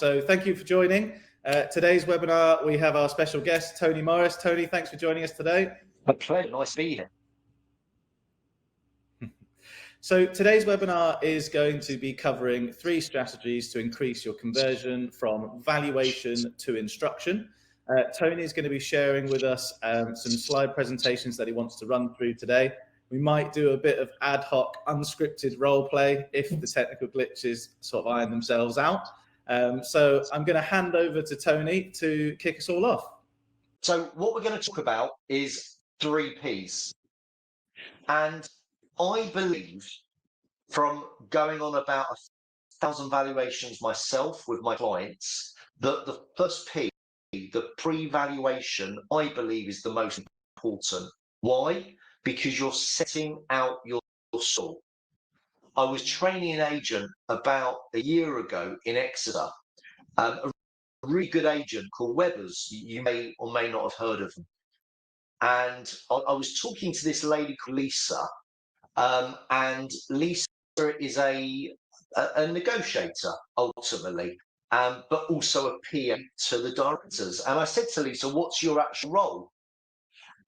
So thank you for joining. Today's webinar, we have our special guest, Tony Morris. Tony, thanks for joining us today. A pleasure. Nice to be here. So today's webinar is going to be covering 3 strategies to increase your conversion from valuation to instruction. Tony is going to be sharing with us some slide presentations that he wants to run through today. We might do a bit of ad hoc, unscripted role play if the technical glitches sort of iron themselves out. So I'm going to hand over to Tony to kick us all off. So what we're going to talk about is 3 Ps. And I believe, from going on about 1,000 valuations myself with my clients, that the first P, the pre-valuation, I believe is the most important. Why? Because you're setting out your stall. I was training an agent about a year ago in Exeter, a really good agent called Webbers. You may or may not have heard of them. And I was talking to this lady called Lisa, and Lisa is a negotiator ultimately, but also a PA to the directors. And I said to Lisa, "What's your actual role?"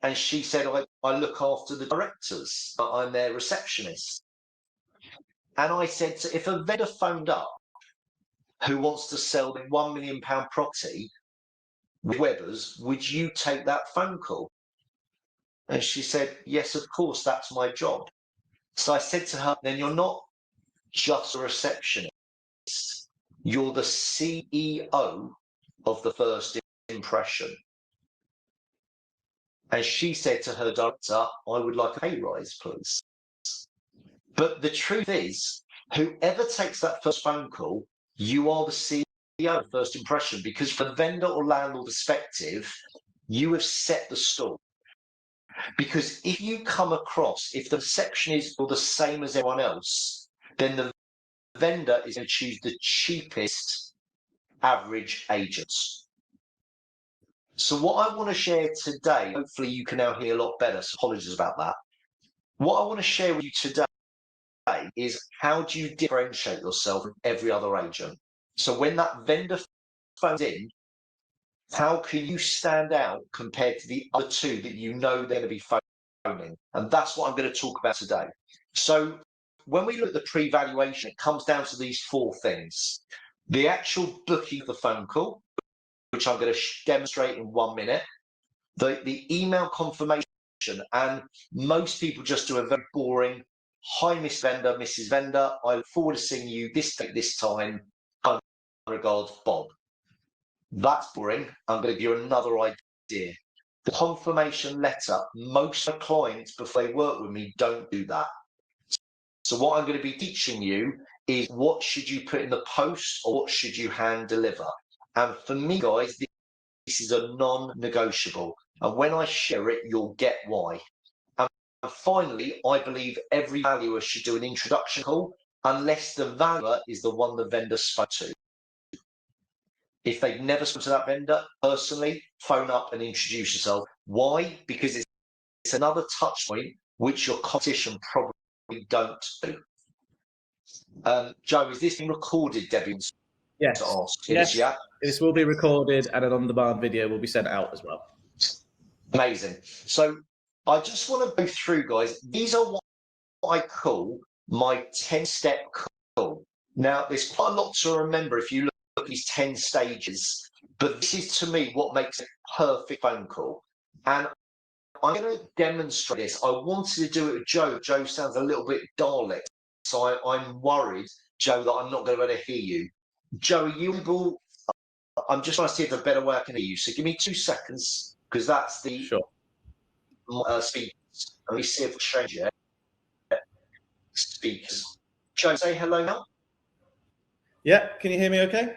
And she said, I look after the directors, but I'm their receptionist. And I said, if a vendor phoned up who wants to sell the £1 million property with Webbers, would you take that phone call? And she said, yes, of course, that's my job. So I said to her, then you're not just a receptionist, you're the CEO of the first impression. And she said to her director, I would like a pay rise, please. But the truth is, whoever takes that first phone call, you are the CEO of first impression, because from the vendor or landlord perspective, you have set the stall. Because if you come across, if the perception is the same as everyone else, then the vendor is going to choose the cheapest average agents. So what I want to share today, hopefully you can now hear a lot better, so apologies about that. What I want to share with you today is how do you differentiate yourself from every other agent? So when that vendor phones in, how can you stand out compared to the other 2 that you know they're going to be phoning? And that's what I'm going to talk about today. So when we look at the pre-valuation, it comes down to these 4 things. The actual booking of the phone call, which I'm going to demonstrate in 1 minute. The email confirmation, and most people just do a very boring, hi, Miss Vendor, Mrs. Vendor, I look forward to seeing you this date, this time. Kind regards, Bob. That's boring. I'm going to give you another idea. The confirmation letter, most of my clients, before they work with me, don't do that. So what I'm going to be teaching you is what should you put in the post or what should you hand deliver. And for me, guys, this is a non-negotiable. And when I share it, you'll get why. And finally, I believe every valuer should do an introduction call unless the valuer is the one the vendor spoke to. If they've never spoken to that vendor personally, phone up and introduce yourself. Why? Because it's another touch point which your competition probably don't do. Joe, is this being recorded, Debbie? Yes. To ask. Yes. Yeah. This will be recorded and an on-demand video will be sent out as well. Amazing. So I just want to go through, guys. These are what I call my 10-step call. Now, there's quite a lot to remember if you look at these 10 stages, but this is, to me, what makes a perfect phone call. And I'm going to demonstrate this. I wanted to do it with Joe. Joe sounds a little bit Dalek, so I'm worried, Joe, that I'm not going to be able to hear you. Joe, are you able? I'm just trying to see if there's a better way I can hear you. So give me 2 seconds, because that's the speakers. Let me see if I change it. Speakers. Joe, say hello now. Yeah, can you hear me okay?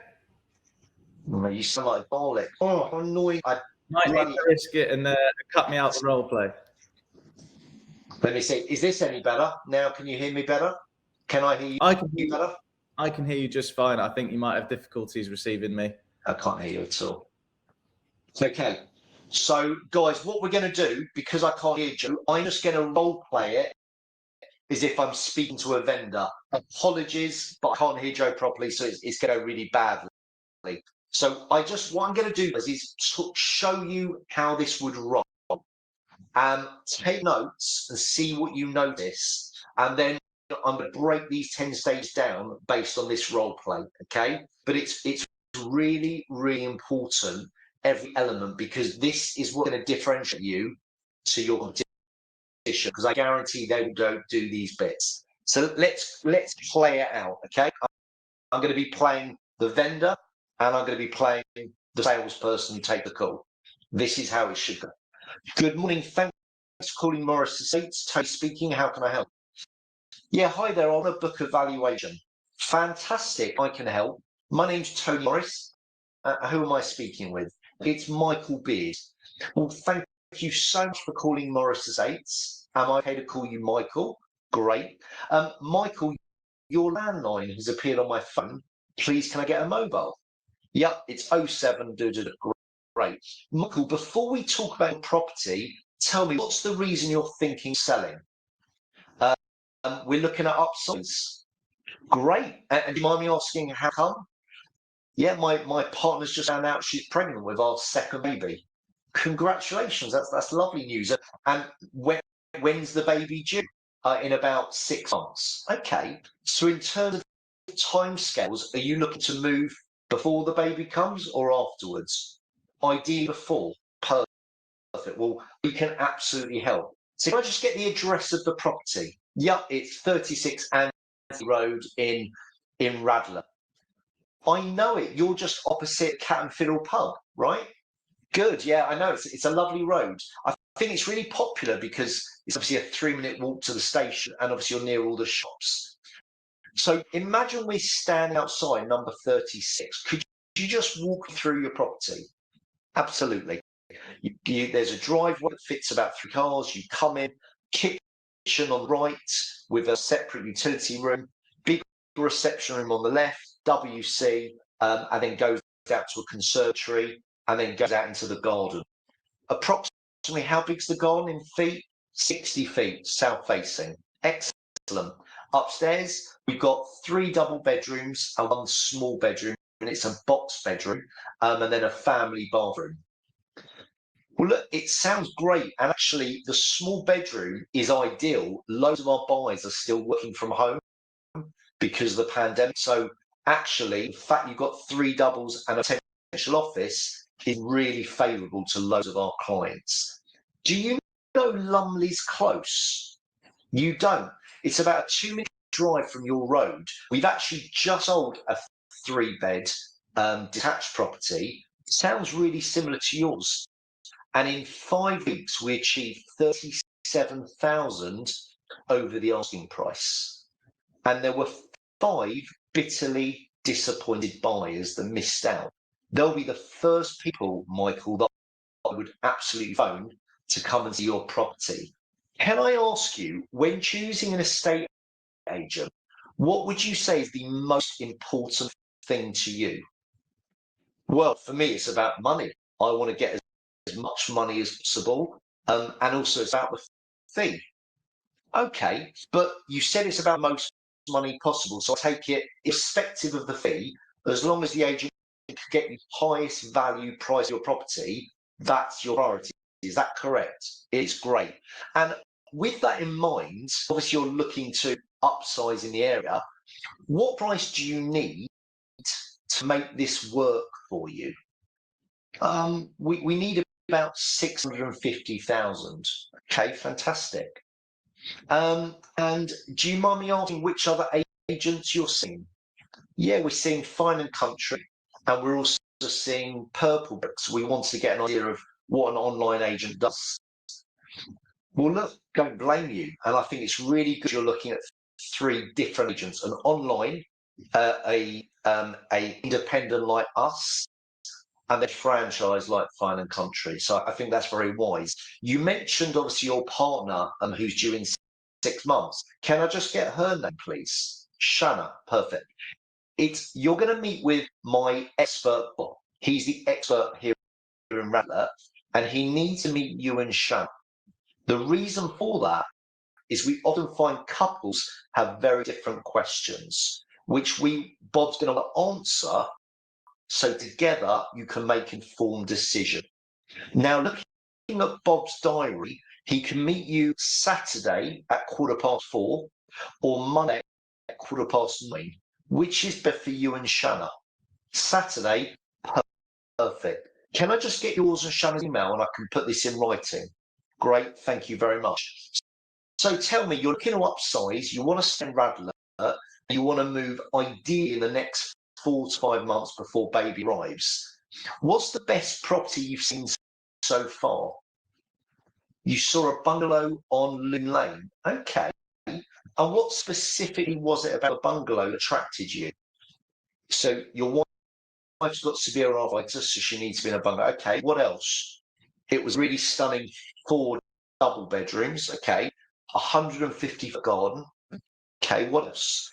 You sound like a Dalek. Oh, how annoying. Might need to risk it and cut me out the role play. Let me see. Is this any better? Now, can you hear me better? Can I hear you? I can hear you better. I can hear you just fine. I think you might have difficulties receiving me. I can't hear you at all. Okay. So, guys, what we're going to do, because I can't hear you, I'm just going to role play it as if I'm speaking to a vendor. Apologies, but I can't hear Joe properly, so it's going to go really badly. So what I'm going to do is show you how this would roll. Take notes and see what you notice, and then I'm going to break these 10 stages down based on this role play, okay? But it's really, really important, every element, because this is what's going to differentiate you to your competition, because I guarantee they don't do these bits. So let's play it out, okay? I'm going to be playing the vendor, and I'm going to be playing the salesperson who take the call. This is how it should go. Good morning. Thanks for calling Morris Estates. Tony speaking. How can I help? Yeah, hi there. On a book of valuation. Fantastic. I can help. My name's Tony Morris. Who am I speaking with? It's Michael Beard. Well, thank you so much for calling Morris Estates. Am I okay to call you Michael? Great. Michael, your landline has appeared on my phone. Please, can I get a mobile? Yep, it's 07. Great. Michael, before we talk about property, tell me, what's the reason you're thinking selling? We're looking at upsize. Great. And do you mind me asking how come? Yeah, my partner's just found out she's pregnant with our second baby. Congratulations, that's lovely news. And when's the baby due? In about 6 months. Okay. So in terms of timescales, are you looking to move before the baby comes or afterwards? Ideally before. Perfect. Well, we can absolutely help. So can I just get the address of the property? Yep, it's 36 Anthony Road in Radler. I know it. You're just opposite Cat and Fiddle pub, right? Good. Yeah, I know. It's a lovely road. I think it's really popular because it's obviously a 3-minute walk to the station, and obviously you're near all the shops. So imagine we're standing outside number 36. Could you just walk through your property? Absolutely. There's a driveway that fits about 3 cars. You come in, kitchen on the right with a separate utility room, big reception room on the left, WC, and then goes out to a conservatory, and then goes out into the garden. Approximately how big's the garden in feet? 60 feet, south facing. Excellent. Upstairs, we've got 3 double bedrooms and 1 small bedroom, and it's a box bedroom, and then a family bathroom. Well, look, it sounds great. And actually, the small bedroom is ideal. Loads of our buyers are still working from home because of the pandemic. So actually, the fact you've got 3 doubles and a potential office is really favourable to loads of our clients. Do you know Lumley's Close? You don't. It's about a 2-minute drive from your road. We've actually just sold a 3-bed detached property. Sounds really similar to yours. And in 5 weeks, we achieved 37,000 over the asking price. And there were 5 bitterly disappointed buyers that missed out. They'll be the first people, Michael, that I would absolutely phone to come and see your property. Can I ask you, when choosing an estate agent, what would you say is the most important thing to you? Well, for me, it's about money. I want to get as much money as possible, and also it's about the fee. Okay, but you said it's about most money possible, so I take it, irrespective of the fee, as long as the agent can get the highest value price of your property, that's your priority. Is that correct? It's great. And with that in mind, obviously you're looking to upsize in the area. What price do you need to make this work for you? We need about 650,000. Okay, fantastic. And do you mind me asking which other agents you're seeing? Yeah, we're seeing Fine and Country, and we're also seeing Purple Bricks. We want to get an idea of what an online agent does. Well, look, don't blame you. And I think it's really good you're looking at 3 different agents: an online, a independent like us, and a franchise like Fine and Country. So I think that's very wise. You mentioned obviously your partner who's due in 6 months. Can I just get her name, please? Shanna. Perfect. You're going to meet with my expert. He's the expert here in Rattler, and he needs to meet you and Shanna. The reason for that is we often find couples have very different questions, which Bob's going to answer So together you can make an informed decision. Now, looking at Bob's diary, he can meet you Saturday at 4:15 or Monday at 9:15. Which is better for you and Shanna? Saturday, perfect. Can I just get yours and Shanna's email and I can put this in writing? Great, thank you very much. So tell me, you're looking to upsize, you want to spend Radler, you want to move ideally in the next 4 to 5 months before baby arrives. What's the best property you've seen so far? You saw a bungalow on Loon Lane. Okay. And what specifically was it about the bungalow that attracted you? So your wife's got severe arthritis, so she needs to be in a bungalow. Okay. What else? It was really stunning 4 double bedrooms. Okay. 150-foot garden. Okay. What else?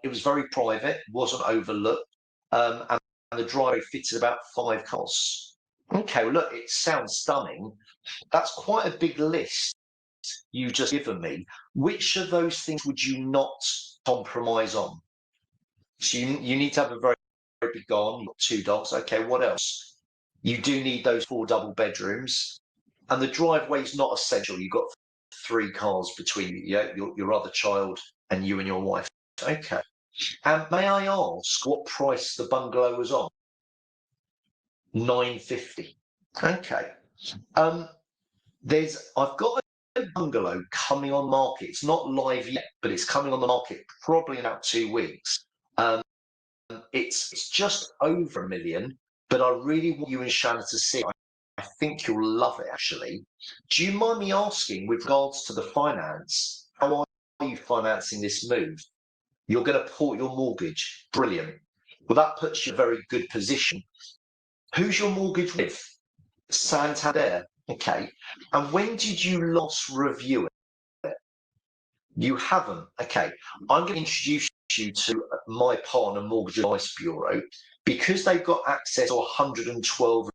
It was very private, wasn't overlooked, and the driveway fitted about 5 cars. Okay, well, look, it sounds stunning. That's quite a big list you've just given me. Which of those things would you not compromise on? So you need to have a very, very big garden. You've got 2 dogs. Okay, what else? You do need those 4 double bedrooms, and the driveway's not essential. You've got 3 cars between your other child and you and your wife. Okay. And may I ask what price the bungalow was on? 950. Okay. I've got a bungalow coming on market. It's not live yet, but it's coming on the market probably in about 2 weeks. It's just over $1 million, but I really want you and Shanna to see it. I think you'll love it, actually. Do you mind me asking, with regards to the finance, how are you financing this move? You're going to port your mortgage. Brilliant. Well, that puts you in a very good position. Who's your mortgage with? Santander. Okay. And when did you last review it? You haven't. Okay. I'm going to introduce you to my partner, Mortgage Advice Bureau, because they've got access to 112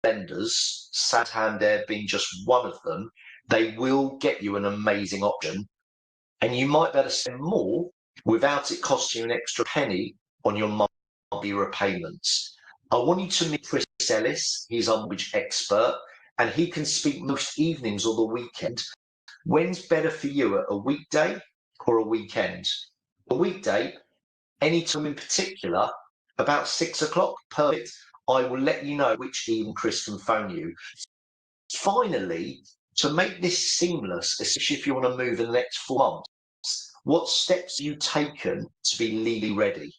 lenders, Santander being just one of them. They will get you an amazing option, and you might be able to spend more without it costing you an extra penny on your monthly repayments. I want you to meet Chris Ellis. He's our mortgage expert, and he can speak most evenings or the weekend. When's better for you, a weekday or a weekend? A weekday, any time in particular, about 6 o'clock, perfect. I will let you know which evening Chris can phone you. Finally, to make this seamless, especially if you want to move in the next 4 months, what steps have you taken to be legally ready?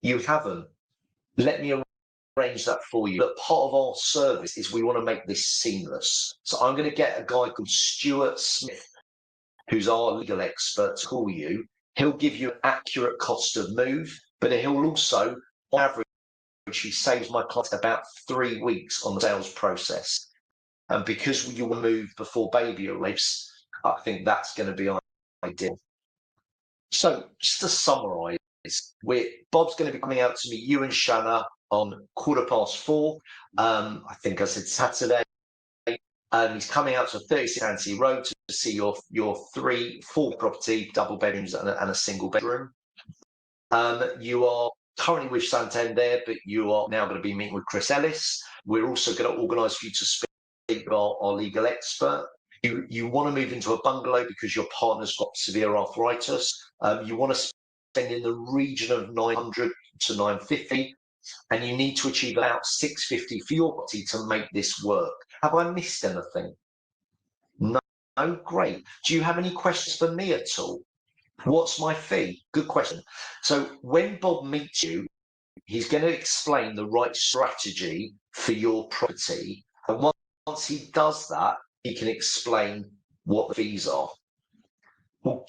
You haven't. Let me arrange that for you. But part of our service is we want to make this seamless. So I'm going to get a guy called Stuart Smith, who's our legal expert, to call you. He'll give you an accurate cost of move, but he'll also, on average, he saves my clients about 3 weeks on the sales process. And because you will move before baby arrives, I think that's going to be ideal. So just to summarise, Bob's going to be coming out to meet you and Shanna on 4:15. I think I said Saturday. He's coming out to 36 Anstey Road to see your 4 property, double bedrooms and a single bedroom. You are currently with Santander, but you are now going to be meeting with Chris Ellis. We're also going to organise for you to speak with our legal expert. You want to move into a bungalow because your partner's got severe arthritis. You want to spend in the region of 900 to 950, and you need to achieve about 650 for your property to make this work. Have I missed anything? No, great. Do you have any questions for me at all? What's my fee? Good question. So when Bob meets you, he's going to explain the right strategy for your property. And once he does that, he can explain what the fees are. Well,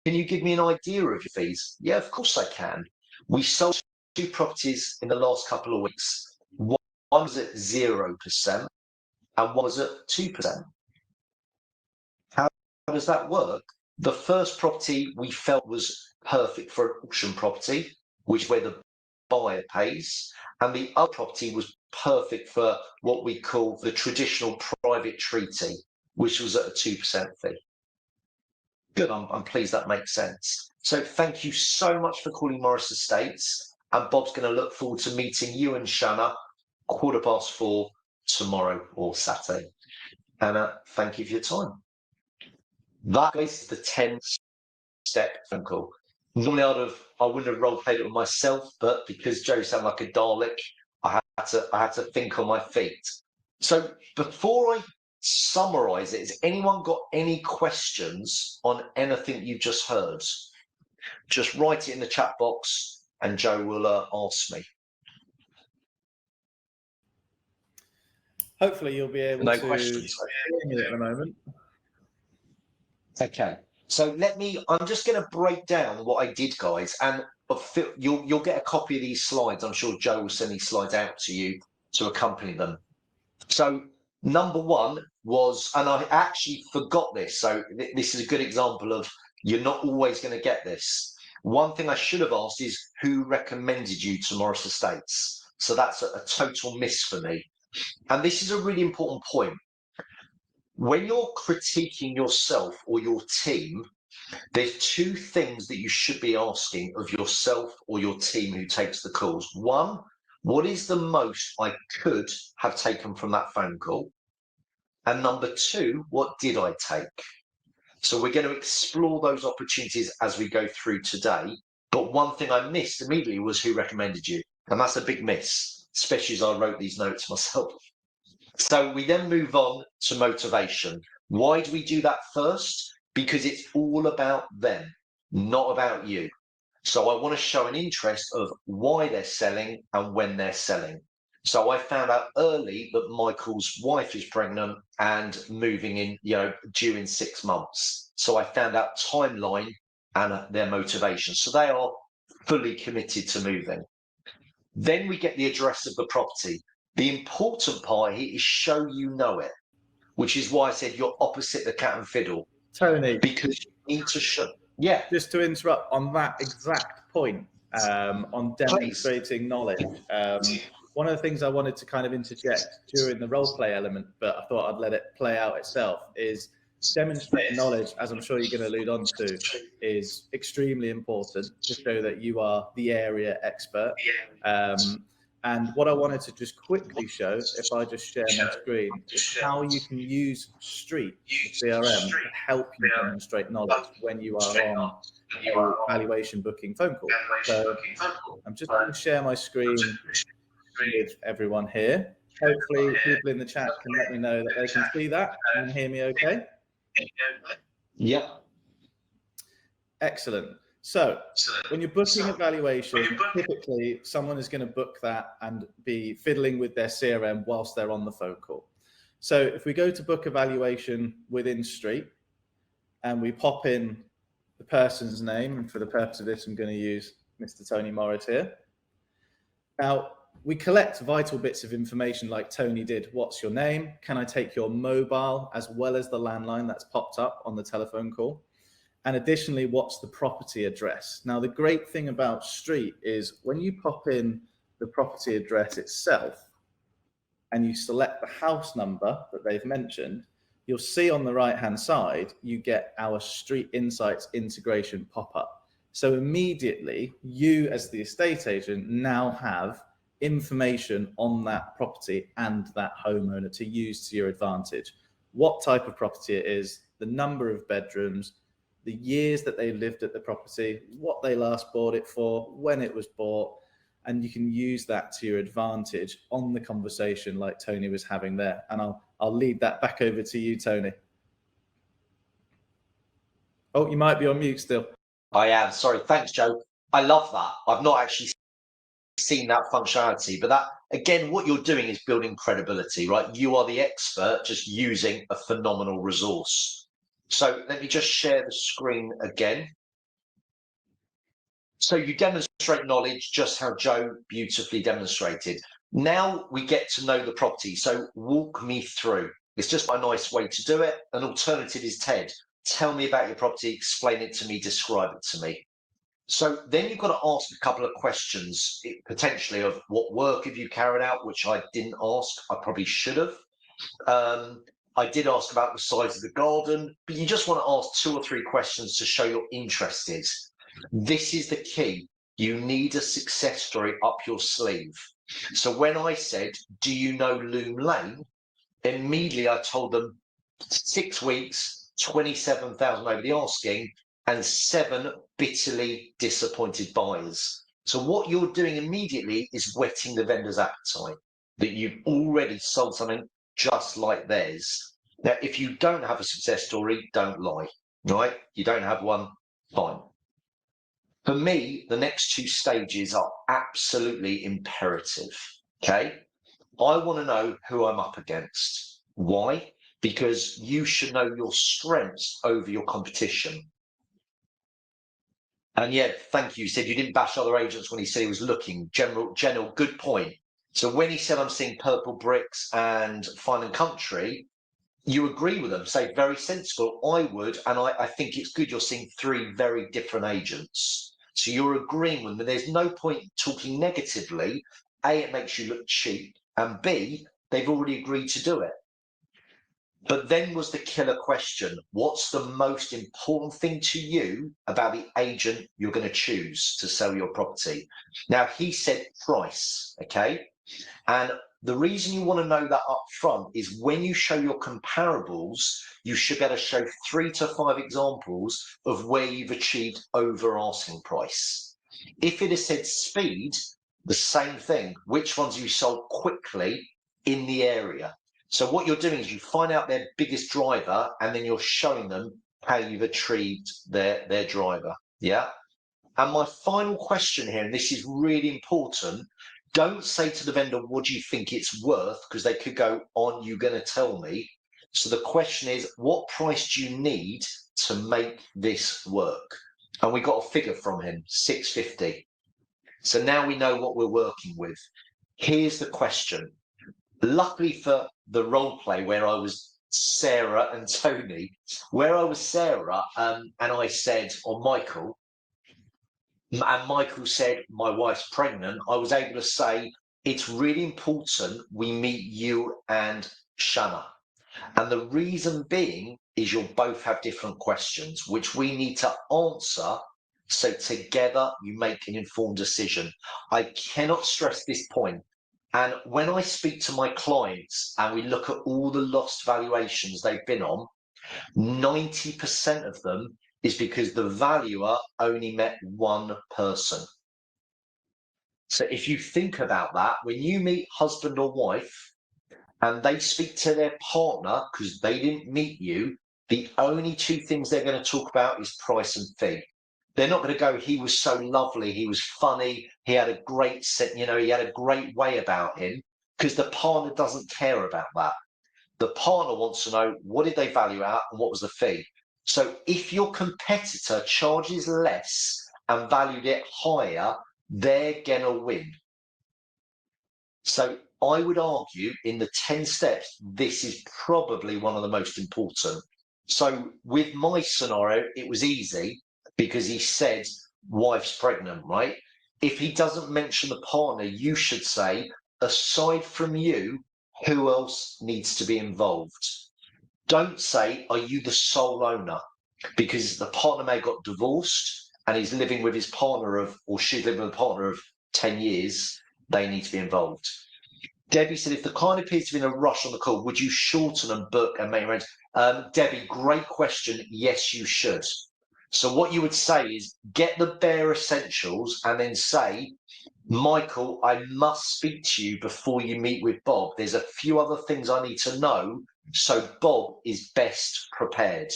can you give me an idea of your fees? Yeah, of course I can. We sold 2 properties in the last couple of weeks. One was at 0% and one was at 2%. How does that work? The first property we felt was perfect for an auction property, which is where the buyer pays, and the other property was perfect for what we call the traditional private treaty, which was at a 2% fee. Good, I'm pleased that makes sense. So thank you so much for calling Morris Estates. And Bob's going to look forward to meeting you and Shanna 4:15 tomorrow or Saturday. Anna, thank you for your time. That is the 10-step phone call. Normally I wouldn't have role played it with myself, but because Joe sounded like a Dalek, I had to think on my feet. So before I summarize it, has anyone got any questions on anything you just heard? Just write it in the chat box and Joe will ask me. Hopefully you'll be able No to questions. hear me at the moment. Okay, so I'm just going to break down what I did, guys, and you'll get a copy of these slides. I'm sure Joe will send these slides out to you to accompany them. So number one was, and I actually forgot this, so this is a good example of you're not always going to get this. One thing I should have asked is who recommended you to Morris Estates? So that's a total miss for me. And this is a really important point. When you're critiquing yourself or your team, there's two things that you should be asking of yourself or your team who takes the calls. One, what is the most I could have taken from that phone call? And number two, what did I take? So we're going to explore those opportunities as we go through today. But one thing I missed immediately was who recommended you. And that's a big miss, especially as I wrote these notes myself. So we then move on to motivation. Why do we do that first? Because it's all about them, not about you. So I want to show an interest of why they're selling and when they're selling. So I found out early that Michael's wife is pregnant and moving in, due in 6 months. So I found out timeline and their motivation. So they are fully committed to moving. Then we get the address of the property. The important part here is show you know it, which is why I said you're opposite the cat and fiddle. Tony, because you need to show. Yeah. Just to interrupt on that exact point, on demonstrating knowledge. One of the things I wanted to kind of interject during the role play element, but I thought I'd let it play out itself, is demonstrating knowledge, as I'm sure you're going to allude on to, is extremely important to show that you are the area expert. And what I wanted to just quickly show, if I just share my screen, is how you can use Street, the CRM, to help you demonstrate knowledge when you are on a valuation booking phone call. So I'm just going to share my screen with everyone here. Hopefully people in the chat can let me know that they can see that and hear me okay. Yeah. Excellent. So when you're booking a valuation, typically someone is going to book that and be fiddling with their CRM whilst they're on the phone call. So if we go to book a valuation within Street and we pop in the person's name, and for the purpose of this, I'm going to use Mr. Tony Morris here. Now, we collect vital bits of information like Tony did. What's your name? Can I take your mobile as well as the landline that's popped up on the telephone call? And additionally, what's the property address? Now, the great thing about Street is when you pop in the property address itself and you select the house number that they've mentioned, you'll see on the right-hand side, you get our Street Insights integration pop up. So immediately, you as the estate agent now have information on that property and that homeowner to use to your advantage. What type of property it is, the number of bedrooms, the years that they lived at the property, what they last bought it for, when it was bought, and you can use that to your advantage on the conversation like Tony was having there. And I'll lead that back over to you, Tony. Oh, you might be on mute still. I am, sorry. Thanks, Joe. I love that. I've not actually seen that functionality, but that, again, what you're doing is building credibility, right? You are the expert just using a phenomenal resource. So let me just share the screen again. So you demonstrate knowledge, just how Joe beautifully demonstrated. Now we get to know the property. So walk me through. It's just a nice way to do it. An alternative is TED. Tell me about your property, explain it to me, describe it to me. So then you've got to ask a couple of questions, potentially of what work have you carried out, which I didn't ask. I probably should have. I did ask about the size of the garden, but you just want to ask 2 or 3 questions to show you're interested. This is the key. You need a success story up your sleeve. So when I said, do you know Loom Lane? Immediately I told them 6 weeks, 27,000 over the asking, and 7 bitterly disappointed buyers. So what you're doing immediately is whetting the vendor's appetite, that you've already sold something just like theirs. Now, if you don't have a success story, don't lie, right? You don't have one, fine. For me, the next 2 stages are absolutely imperative, okay? I want to know who I'm up against. Why? Because you should know your strengths over your competition. And yeah, thank you. You said you didn't bash other agents when he said he was looking. General, good point. So when he said I'm seeing Purple Bricks and Fine and Country, you agree with them, say very sensible. I would, and I think it's good you're seeing 3 very different agents. So you're agreeing with them. There's no point talking negatively. A, it makes you look cheap, and B, they've already agreed to do it. But then was the killer question, what's the most important thing to you about the agent you're going to choose to sell your property? Now, he said price, okay? And the reason you want to know that up front is when you show your comparables, you should be able to show 3 to 5 examples of where you've achieved over asking price. If it has said speed, the same thing, which ones you sold quickly in the area. So what you're doing is you find out their biggest driver and then you're showing them how you've achieved their driver. Yeah. And my final question here, and this is really important, don't say to the vendor, what do you think it's worth? Because they could go, on you going to tell me? So the question is, what price do you need to make this work? And we got a figure from him, 650. So now we know what we're working with. Here's the question. Luckily for the role play where I was Sarah and Tony, where I was Sarah and I said, or Michael, and Michael said, my wife's pregnant, I was able to say, it's really important we meet you and Shanna. And the reason being is you'll both have different questions, which we need to answer. So together you make an informed decision. I cannot stress this point. And when I speak to my clients and we look at all the lost valuations they've been on, 90% of them is because the valuer only met one person. So if you think about that, when you meet husband or wife and they speak to their partner because they didn't meet you, the only 2 things they're going to talk about is price and fee. They're not going to go, he was so lovely, he was funny, he had a great set, he had a great way about him, because the partner doesn't care about that. The partner wants to know, what did they value out and what was the fee? So if your competitor charges less and valued it higher, they're going to win. So I would argue in the 10 steps, this is probably one of the most important. So with my scenario, it was easy because he said wife's pregnant, right? If he doesn't mention the partner, you should say, aside from you, who else needs to be involved? Don't say, are you the sole owner? Because the partner may have got divorced and he's living with his partner or she's living with a partner of 10 years, they need to be involved. Debbie said, if the client appears to be in a rush on the call, would you shorten and book and make arrangements? Debbie, great question. Yes, you should. So what you would say is get the bare essentials and then say, Michael, I must speak to you before you meet with Bob. There's a few other things I need to know, so Bob is best prepared.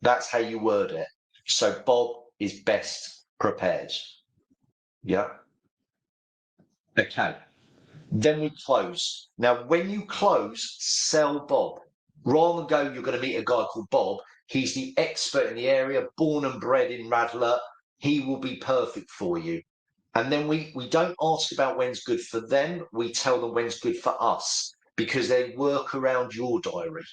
That's how you word it. So Bob is best prepared. Yeah. Okay. Then we close. Now, when you close, sell Bob. Rather than go, you're going to meet a guy called Bob. He's the expert in the area, born and bred in Radler. He will be perfect for you. And then we don't ask about when's good for them. We tell them when's good for us because they work around your diary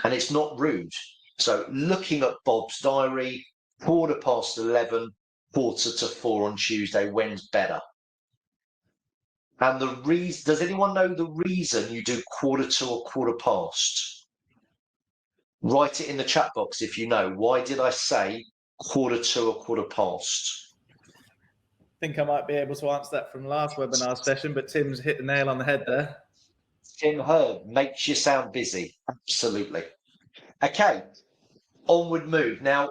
and it's not rude. So looking at Bob's diary, 11:15, 3:45 on Tuesday, when's better? And the reason, does anyone know the reason you do 2:45 or 3:15? Write it in the chat box if you know. Why did I say 2:45 or 3:15? think I might be able to answer that from last webinar session, but Tim's hit the nail on the head there. Tim Herb makes you sound busy. Absolutely. Okay, onward move. Now,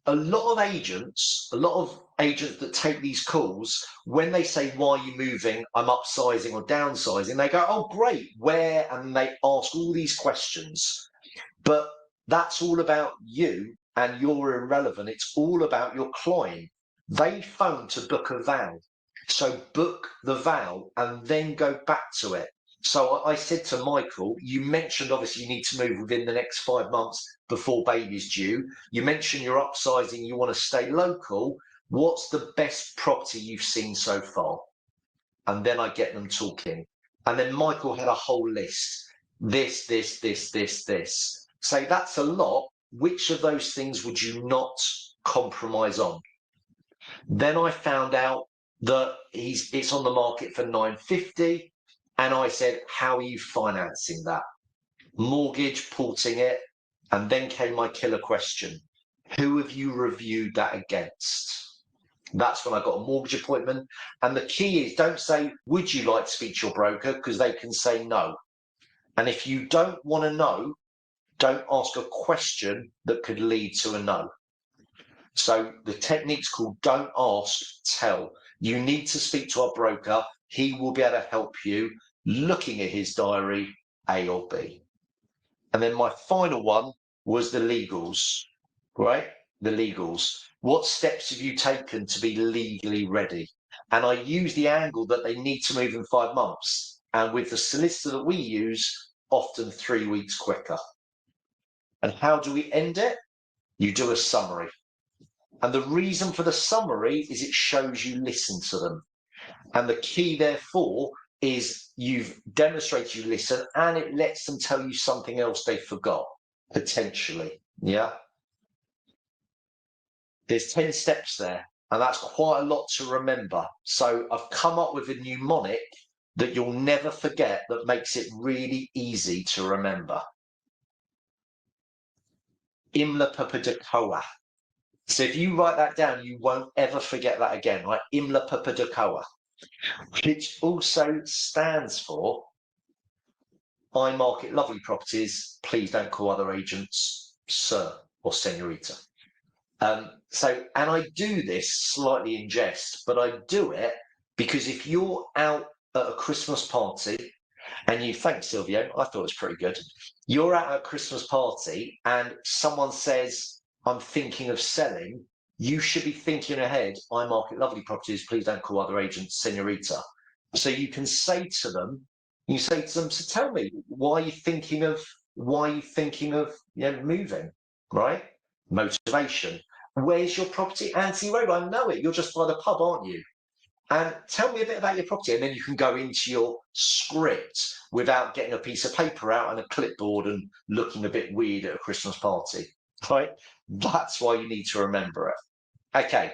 a lot of agents that take these calls, when they say, why are you moving? I'm upsizing or downsizing. They go, oh, great. Where? And they ask all these questions. But that's all about you and you're irrelevant. It's all about your client. They phone to book a val. So book the val and then go back to it. So I said to Michael, you mentioned obviously you need to move within the next 5 months before baby's due. You mentioned you're upsizing, you want to stay local. What's the best property you've seen so far? And then I get them talking. And then Michael had a whole list. This. Say that's a lot. Which of those things would you not compromise on? Then I found out that it's on the market for 950. And I said, how are you financing that? Mortgage, porting it. And then came my killer question. Who have you reviewed that against? That's when I got a mortgage appointment. And the key is, don't say, would you like to speak to your broker? Because they can say no. And if you don't want to know, don't ask a question that could lead to a no. So the technique's called don't ask, tell. You need to speak to our broker. He will be able to help you looking at his diary, A or B. And then my final one was the legals, right? The legals. What steps have you taken to be legally ready? And I use the angle that they need to move in 5 months. And with the solicitor that we use, often 3 weeks quicker. And how do we end it? You do a summary. And the reason for the summary is it shows you listen to them. And the key, therefore, is you've demonstrated you listen, and it lets them tell you something else they forgot, potentially. Yeah. There's 10 steps there, and that's quite a lot to remember. So I've come up with a mnemonic that you'll never forget that makes it really easy to remember. Imla Papadokoa. So if you write that down, you won't ever forget that again, right? Imla Papadokoa, which also stands for I market lovely properties. Please don't call other agents sir or senorita. And I do this slightly in jest, but I do it because if you're out at a Christmas party and you, thanks Silvio, I thought it was pretty good. You're out at a Christmas party and someone says, I'm thinking of selling, you should be thinking ahead, I market lovely properties, please don't call other agents senorita. So you can say to them, so tell me, why are you thinking of moving, right? Motivation. Where's your property? Anthony Road, I know it. You're just by the pub, aren't you? And tell me a bit about your property. And then you can go into your script without getting a piece of paper out and a clipboard and looking a bit weird at a Christmas party, right? That's why you need to remember it. Okay,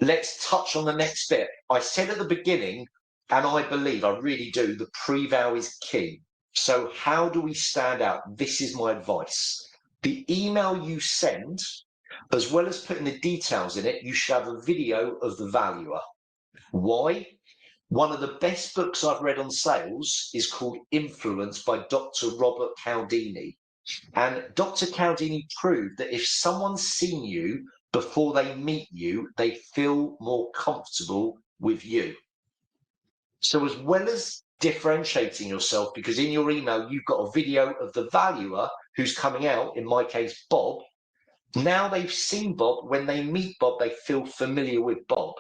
let's touch on the next bit. I said at the beginning, and I believe, I really do, the pre-val is key. So how do we stand out? This is my advice. The email you send, as well as putting the details in it, you should have a video of the valuer. Why? One of the best books I've read on sales is called Influence by Dr. Robert Cialdini. And Dr. Cialdini proved that if someone's seen you before they meet you, they feel more comfortable with you. So as well as differentiating yourself, because in your email, you've got a video of the valuer who's coming out, in my case, Bob. Now they've seen Bob. When they meet Bob, they feel familiar with Bob.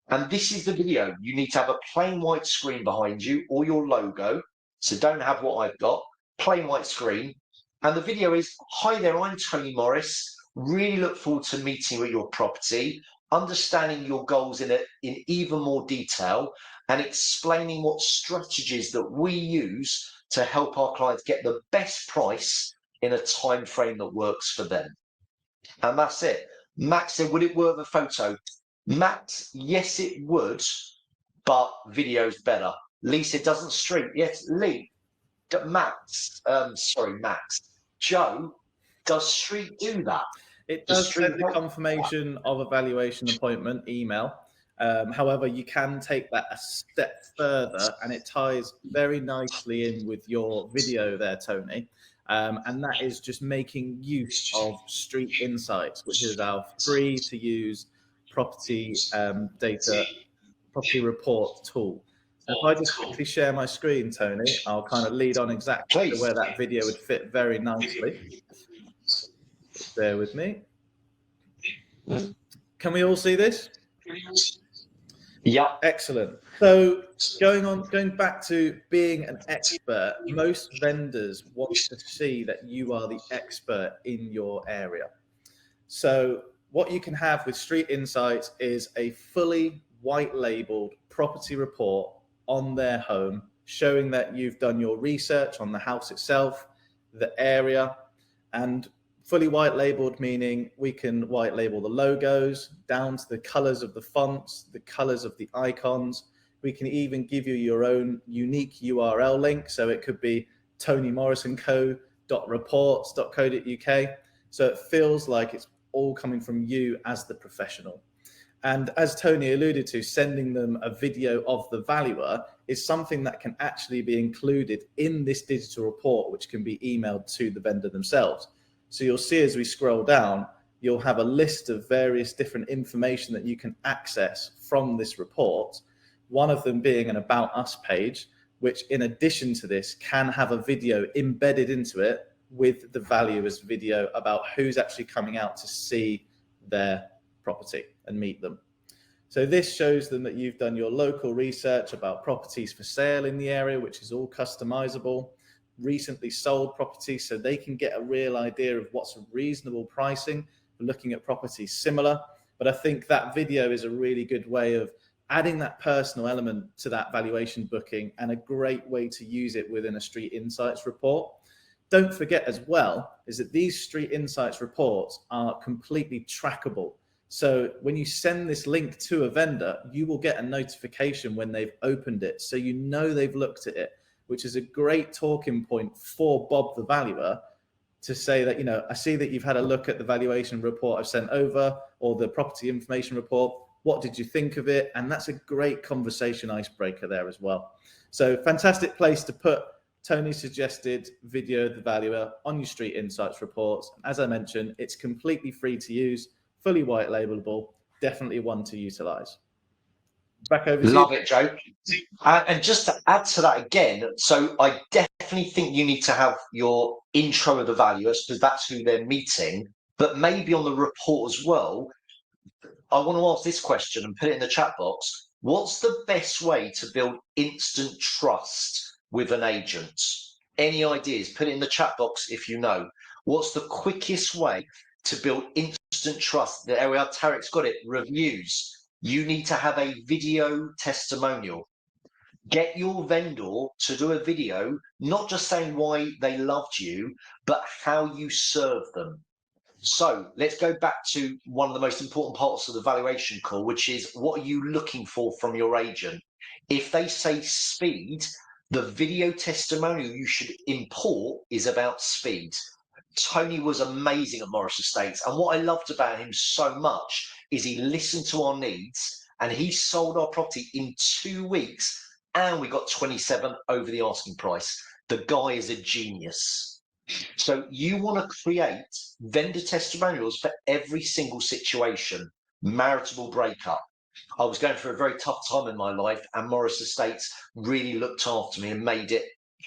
And this is the video. You need to have a plain white screen behind you or your logo. So don't have what I've got, plain white screen. And the video is, hi there, I'm Tony Morris. Really look forward to meeting you at your property, understanding your goals in even more detail, and explaining what strategies that we use to help our clients get the best price in a time frame that works for them. And that's it. Max said, would it work with a photo? Max, yes, it would, but video's better. Lee said, doesn't Street? Yes, Lee. Max. Joe, does Street do that? It does send the confirmation of a valuation appointment email. However, you can take that a step further, and it ties very nicely in with your video there, Tony. And that is just making use of Street Insights, which is our free to use property data, property report tool. If I just quickly share my screen, Tony, I'll kind of lead on exactly to where that video would fit very nicely. Bear with me. Can we all see this? Yeah. Excellent. So going back to being an expert, most vendors want to see that you are the expert in your area. So what you can have with Street Insights is a fully white labeled property report on their home, showing that you've done your research on the house itself, the area, and fully white labeled, meaning we can white label the logos down to the colors of the fonts, the colors of the icons. We can even give you your own unique URL link. So it could be tonymorrisonco.reports.co.uk. So it feels like it's all coming from you as the professional. And as Tony alluded to, sending them a video of the valuer is something that can actually be included in this digital report, which can be emailed to the vendor themselves. So you'll see as we scroll down, you'll have a list of various different information that you can access from this report. One of them being an About Us page, which in addition to this can have a video embedded into it with the valuer's video about who's actually coming out to see their property and meet them. So this shows them that you've done your local research about properties for sale in the area, which is all customizable. Recently sold properties, so they can get a real idea of what's a reasonable pricing for looking at properties similar. But I think that video is a really good way of adding that personal element to that valuation booking, and a great way to use it within a Street Insights report. Don't forget as well is that these Street Insights reports are completely trackable. So when you send this link to a vendor, you will get a notification when they've opened it, so you know they've looked at it, which is a great talking point for Bob the valuer to say that, you know, I see that you've had a look at the valuation report I've sent over, or the property information report. What did you think of it? And that's a great conversation icebreaker there as well. So fantastic place to put Tony's suggested video of the valuer on your Street Insights reports. As I mentioned, it's completely free to use, fully white labelable, definitely one to utilize. Back over to Love you. it, Joe. And just to add to that again, so I definitely think you need to have your intro of the valuers, because that's who they're meeting, but maybe on the report as well. I want to ask this question and put it in the chat box. What's the best way to build instant trust with an agent? Any ideas? Put it in the chat box if you know. What's the quickest way to build instant trust? The area Tarek's got it. Reviews. You need to have a video testimonial. Get your vendor to do a video, not just saying why they loved you, but how you serve them. So let's go back to one of the most important parts of the valuation call, which is what are you looking for from your agent? If they say speed, the video testimonial you should import is about speed. Tony was amazing at Morris Estates, and what I loved about him so much is he listened to our needs and he sold our property in 2 weeks, and we got 27 over the asking price. The guy is a genius. So you want to create vendor testimonials for every single situation. Maritable breakup. I was going through a very tough time in my life, and Morris Estates really looked after me and made it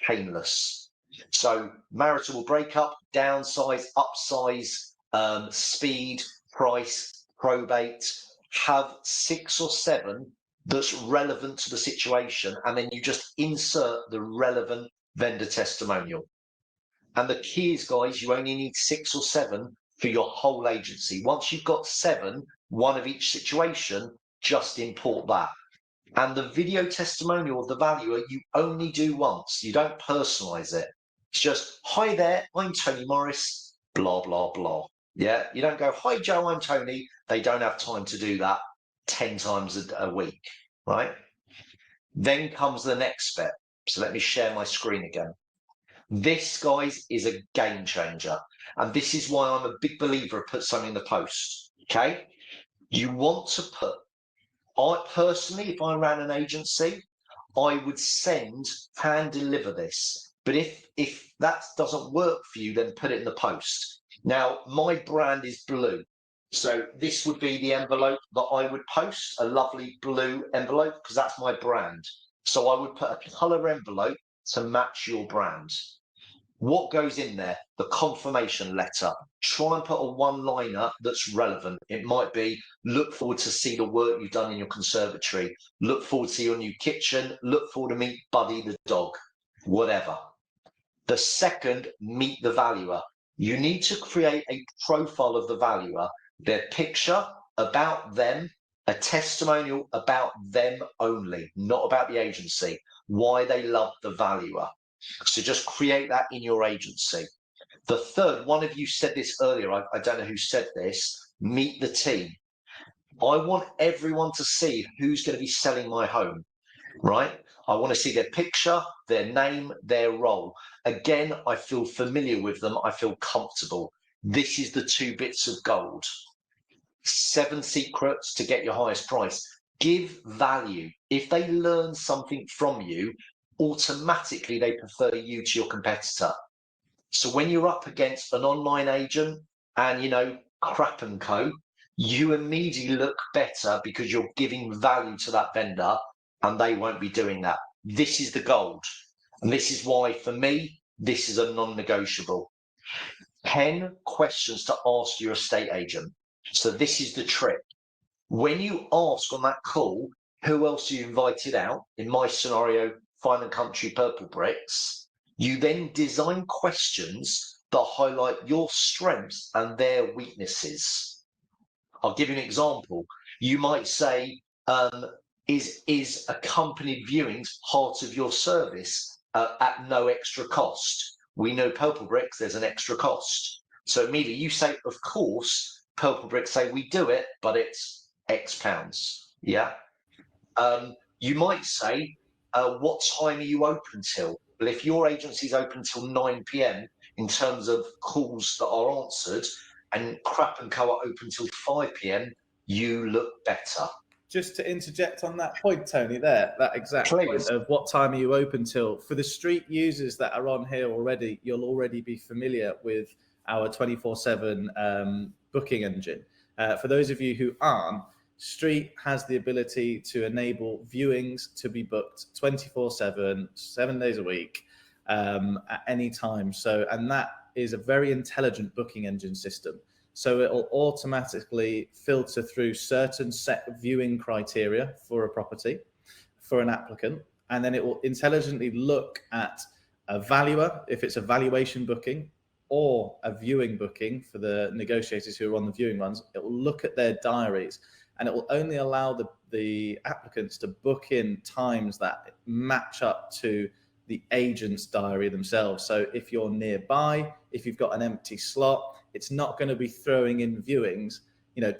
painless. So maritable breakup, downsize, upsize, speed, price, probate, have 6 or 7 that's relevant to the situation, and then you just insert the relevant vendor testimonial. And the key is, guys, you only need 6 or 7 for your whole agency. Once you've got 7, one of each situation, just import that. And the video testimonial of the valuer, you only do once. You don't personalize it. It's just, hi there, I'm Tony Morris, blah, blah, blah. Yeah, you don't go, hi Joe, I'm Tony. They don't have time to do that 10 times a week, right? Then comes the next step. So let me share my screen again. This, guys, is a game changer. And this is why I'm a big believer of put something in the post, okay? You want to put I personally, if I ran an agency, I would send hand deliver this. But if that doesn't work for you, then put it in the post. Now, my brand is blue. So this would be the envelope that I would post, a lovely blue envelope, because that's my brand. So I would put a colour envelope to match your brand. What goes in there? The confirmation letter. Try and put a one-liner that's relevant. It might be, look forward to see the work you've done in your conservatory. Look forward to see your new kitchen. Look forward to meet Buddy the dog. Whatever. The second, meet the valuer. You need to create a profile of the valuer, their picture, about them, a testimonial about them only, not about the agency, why they love the valuer. So just create that in your agency. The third, one of you said this earlier, I don't know who said this, meet the team. I want everyone to see who's going to be selling my home, right? I want to see their picture, their name, their role. Again, I feel familiar with them. I feel comfortable. This is the 2 bits of gold. 7 secrets to get your highest price. Give value. If they learn something from you, automatically they prefer you to your competitor. So when you're up against an online agent and, you know, crap and co, you immediately look better because you're giving value to that vendor and they won't be doing that. This is the gold. And this is why, for me, this is a non-negotiable. 10 questions to ask your estate agent. So this is the trick. When you ask on that call, who else you invited out, in my scenario, Fine and Country Purple Bricks, you then design questions that highlight your strengths and their weaknesses. I'll give you an example. You might say, is accompanied viewings part of your service at no extra cost? We know Purple Bricks, there's an extra cost. So immediately you say, of course, Purple Bricks say we do it, but it's X pounds. Yeah. You might say, what time are you open till? Well, if your agency's open till 9 p.m. in terms of calls that are answered, and Crap and Co are open till 5 p.m, you look better. Just to interject on that point, Tony, there, that exact Please. point of what time are you open till? For the street users that are on here already, you'll already be familiar with our 24/7 booking engine. For those of you who aren't, Street has the ability to enable viewings to be booked 24/7, 7 days a week, at any time. So, and that is a very intelligent booking engine system. So it'll automatically filter through certain set viewing criteria for a property, for an applicant, and then it will intelligently look at a valuer, if it's a valuation booking, or a viewing booking for the negotiators who are on the viewing ones. It will look at their diaries, and it will only allow the applicants to book in times that match up to the agent's diary themselves. So if you're nearby, if you've got an empty slot, it's not going to be throwing in viewings,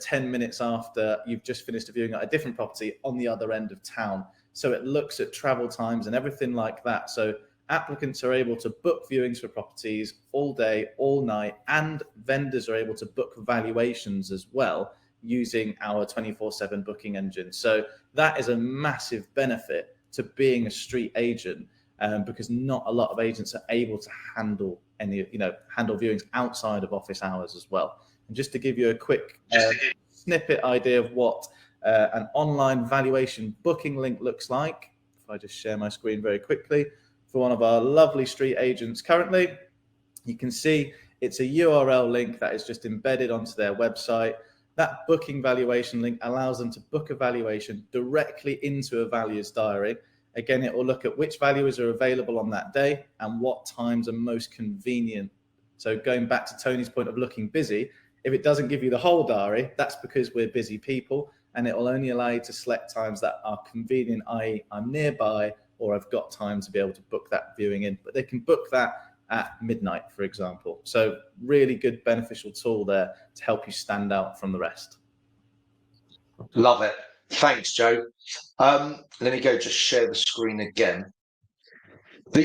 10 minutes after you've just finished a viewing at a different property on the other end of town. So it looks at travel times and everything like that. So applicants are able to book viewings for properties all day, all night, and vendors are able to book valuations as well using our 24/7 booking engine. So that is a massive benefit to being a street agent, because not a lot of agents are able to handle viewings outside of office hours as well. And just to give you a quick snippet idea of what an online valuation booking link looks like, if I just share my screen very quickly for one of our lovely street agents currently, you can see it's a URL link that is just embedded onto their website. That booking valuation link allows them to book a valuation directly into a valuer's diary. Again, it will look at which valuers are available on that day and what times are most convenient. So going back to Tony's point of looking busy, if it doesn't give you the whole diary, that's because we're busy people, and it will only allow you to select times that are convenient, i.e. I'm nearby or I've got time to be able to book that viewing in. But they can book that at midnight, for example. So really good beneficial tool there to help you stand out from the rest. Love it. Thanks, Joe. Let me go just share the screen again.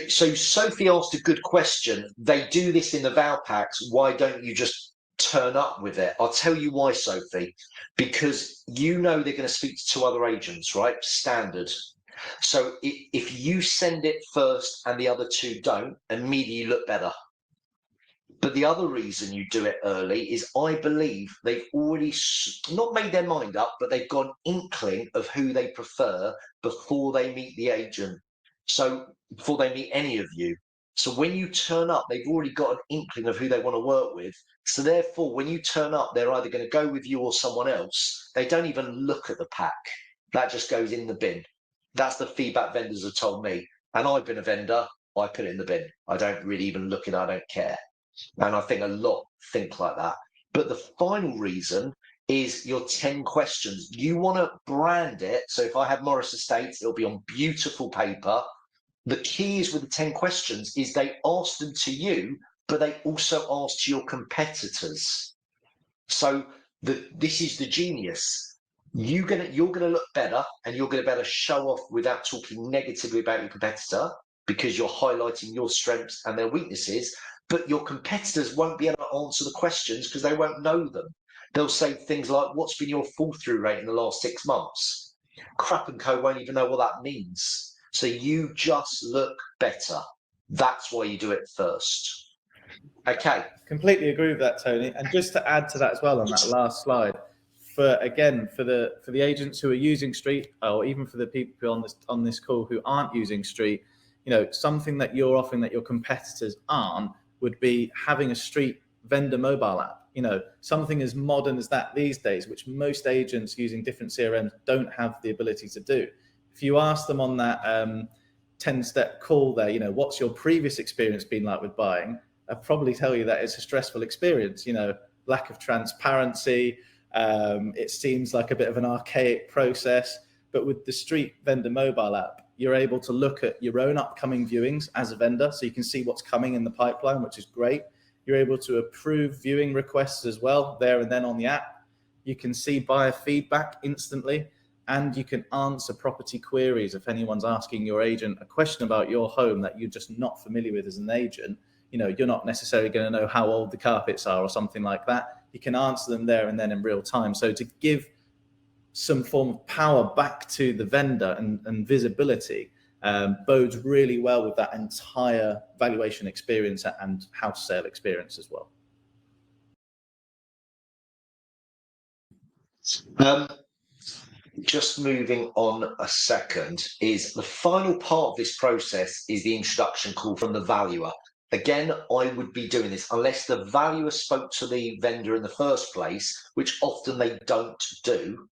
So Sophie asked a good question. They do this in the Val packs. Why don't you just turn up with it. I'll tell you why, Sophie, because you know they're going to speak to 2 other agents, right? Standard. So if you send it first and the other 2 don't, immediately you look better. But the other reason you do it early is I believe they've already not made their mind up, but they've got an inkling of who they prefer before they meet the agent. So before they meet any of you. So when you turn up, they've already got an inkling of who they want to work with. So therefore, when you turn up, they're either going to go with you or someone else. They don't even look at the pack. That just goes in the bin. That's the feedback vendors have told me. And I've been a vendor. I put it in the bin. I don't really even look at it. I don't care. And I think a lot think like that. But the final reason is your 10 questions. You want to brand it. So if I have Morris Estates, it'll be on beautiful paper. The key is with the 10 questions is they ask them to you, but they also ask to your competitors. So this is the genius. You're gonna look better, and you're gonna be able to show off without talking negatively about your competitor, because you're highlighting your strengths and their weaknesses. But your competitors won't be able to answer the questions because they won't know them. They'll say things like, what's been your fall through rate in the last 6 months? Crap and Co won't even know what that means. So you just look better. That's why you do it first. Okay. Completely agree with that, Tony. And just to add to that as well on that last slide, for the agents who are using Street, or even for the people on this call who aren't using Street, something that you're offering that your competitors aren't would be having a Street vendor mobile app. Something as modern as that these days, which most agents using different CRMs don't have the ability to do. If you ask them on that 10-step call there, what's your previous experience been like with buying? I'll probably tell you that it's a stressful experience, lack of transparency. It seems like a bit of an archaic process, but with the Street vendor mobile app, you're able to look at your own upcoming viewings as a vendor. So you can see what's coming in the pipeline, which is great. You're able to approve viewing requests as well there and then on the app. You can see buyer feedback instantly, and you can answer property queries. If anyone's asking your agent a question about your home that you're just not familiar with as an agent, you're not necessarily going to know how old the carpets are or something like that. You can answer them there and then in real time. So to give some form of power back to the vendor and visibility bodes really well with that entire valuation experience and house sale experience as well. Just moving on a second, is the final part of this process is the introduction call from the valuer. Again, I would be doing this unless the valuer spoke to the vendor in the first place, which often they don't do.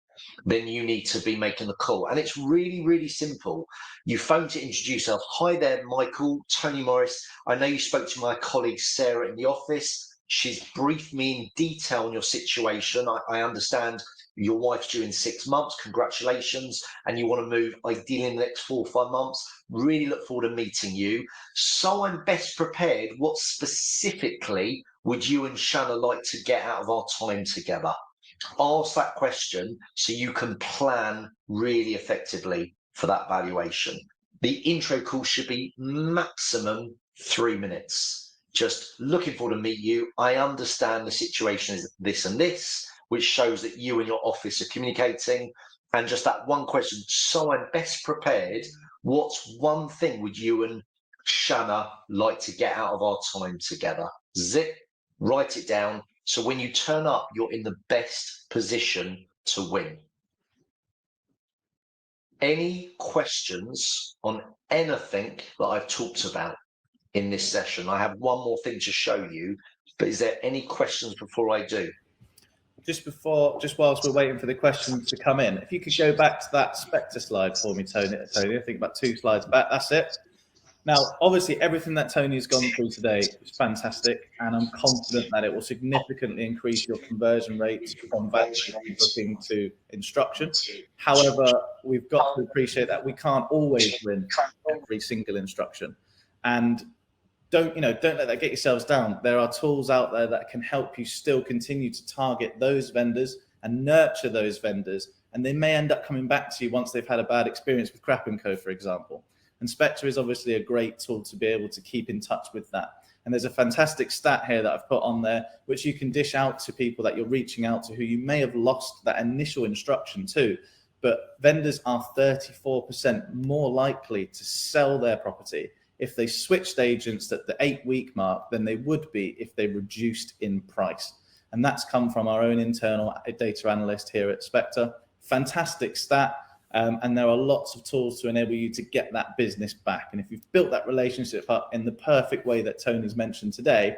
Then you need to be making the call. And it's really, really simple. You phone to introduce yourself. Hi there, Michael, Tony Morris. I know you spoke to my colleague Sarah in the office. She's briefed me in detail on your situation. I understand your wife's due in 6 months. Congratulations. And you want to move ideally in the next 4 or 5 months. Really look forward to meeting you. So I'm best prepared. What specifically would you and Shanna like to get out of our time together? Ask that question so you can plan really effectively for that valuation. The intro call should be maximum 3 minutes. Just looking forward to meet you. I understand the situation is this and this, which shows that you and your office are communicating. And just that one question. So I'm best prepared. What's one thing would you and Shanna like to get out of our time together? Zip, write it down. So when you turn up, you're in the best position to win. Any questions on anything that I've talked about in this session? I have one more thing to show you, but is there any questions before I do? Just whilst we're waiting for the questions to come in, if you could go back to that Spectre slide for me, Tony, I think about 2 slides back, that's it. Now, obviously, everything that Tony's gone through today is fantastic, and I'm confident that it will significantly increase your conversion rates from valuation booking to instruction. However, we've got to appreciate that we can't always win every single instruction, and don't let that get yourselves down. There are tools out there that can help you still continue to target those vendors and nurture those vendors, and they may end up coming back to you once they've had a bad experience with Crap & Co, for example. And Spectre is obviously a great tool to be able to keep in touch with that. And there's a fantastic stat here that I've put on there, which you can dish out to people that you're reaching out to who you may have lost that initial instruction to. But vendors are 34% more likely to sell their property if they switched agents at the 8-week mark than they would be if they reduced in price. And that's come from our own internal data analyst here at Spectre. Fantastic stat. And there are lots of tools to enable you to get that business back. And if you've built that relationship up in the perfect way that Tony's mentioned today,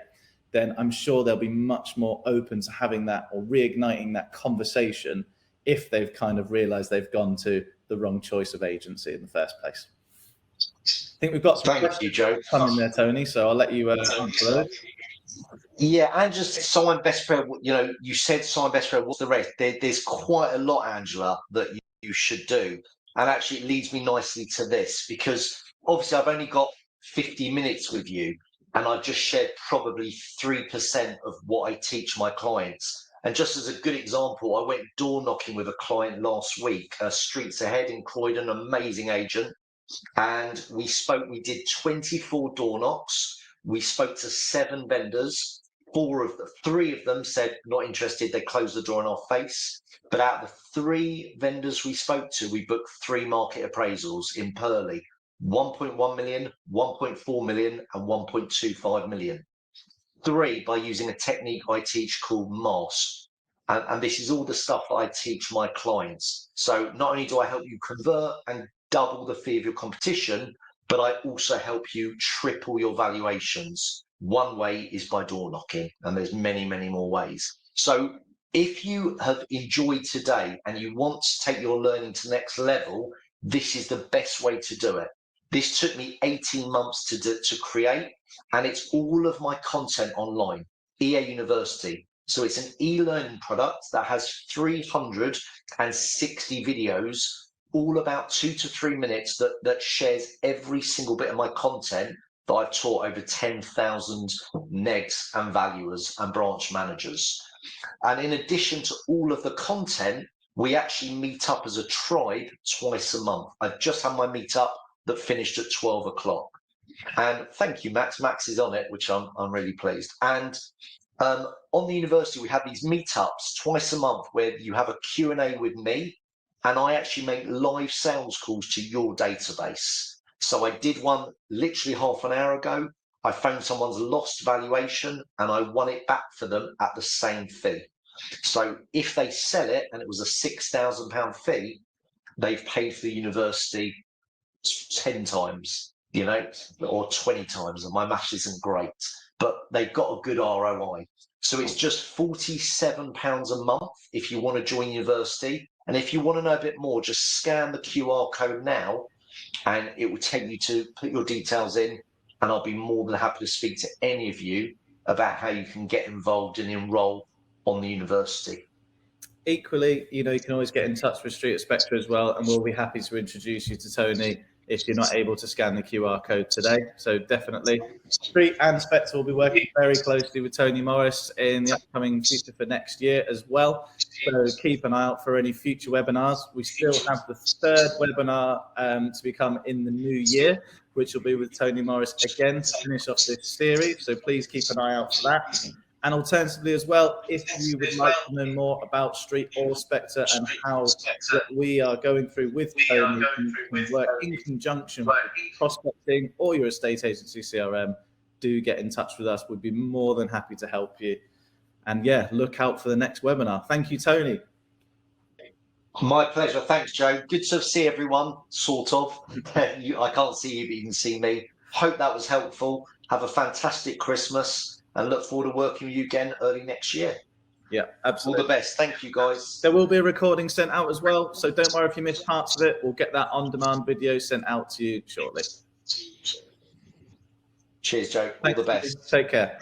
then I'm sure they'll be much more open to having that or reigniting that conversation if they've kind of realized they've gone to the wrong choice of agency in the first place. I think we've got some questions coming there, Tony, so I'll let you answer those. Yeah, and just sign best prayer. You said sign best prayer. What's the rest? There's quite a lot, Angela, that you should do. And actually, it leads me nicely to this, because obviously I've only got 50 minutes with you, and I've just shared probably 3% of what I teach my clients. And just as a good example, I went door knocking with a client last week, Streets Ahead in Croydon, amazing agent. And we did 24 door knocks. We spoke to 7 vendors. 3 of them said not interested. They closed the door in our face. But out of the 3 vendors we spoke to, we booked 3 market appraisals in Purley: 1.1 million, 1.4 million, and 1.25 million. 3 by using a technique I teach called MAS. And this is all the stuff that I teach my clients. So not only do I help you convert and double the fee of your competition, but I also help you triple your valuations. One way is by door knocking, and there's many, many more ways. So if you have enjoyed today and you want to take your learning to the next level, this is the best way to do it. This took me 18 months to create, and it's all of my content online, EA University. So it's an e-learning product that has 360 videos, all about 2 to 3 minutes, that shares every single bit of my content that I've taught over 10,000 negs and valuers and branch managers. And in addition to all of the content, we actually meet up as a tribe twice a month. I've just had my meetup that finished at 12 o'clock. And thank you, Max. Max is on it, which I'm really pleased. And on the university, we have these meetups twice a month where you have a Q&A with me, and I actually make live sales calls to your database. So I did one literally half an hour ago. I found someone's lost valuation and I won it back for them at the same fee. So if they sell it and it was a £6,000 fee, they've paid for the university 10 times, or 20 times. And my maths isn't great, but they've got a good ROI. So it's just £47 a month if you want to join university. And if you want to know a bit more, just scan the QR code now, and it will take you to put your details in, and I'll be more than happy to speak to any of you about how you can get involved and enroll on the university. Equally, you can always get in touch with Street and Spectre as well, and we'll be happy to introduce you to Tony if you're not able to scan the QR code today. So definitely, Street and Spectre will be working very closely with Tony Morris in the upcoming future for next year as well. So keep an eye out for any future webinars. We still have the 3rd webinar to become in the new year, which will be with Tony Morris again to finish off this series. So please keep an eye out for that. And alternatively as well, if you would like to know more about Street or Spectre and how what we are going through with Tony can work in conjunction with prospecting or your estate agency CRM, do get in touch with us. We'd be more than happy to help you. And yeah, look out for the next webinar. Thank you, Tony. My pleasure. Thanks, Joe. Good to see everyone, sort of. I can't see you, but you can see me. Hope that was helpful. Have a fantastic Christmas and look forward to working with you again early next year. Yeah, absolutely. All the best. Thank you, guys. There will be a recording sent out as well, so don't worry if you missed parts of it. We'll get that on-demand video sent out to you shortly. Cheers, Joe. All the best. Take care.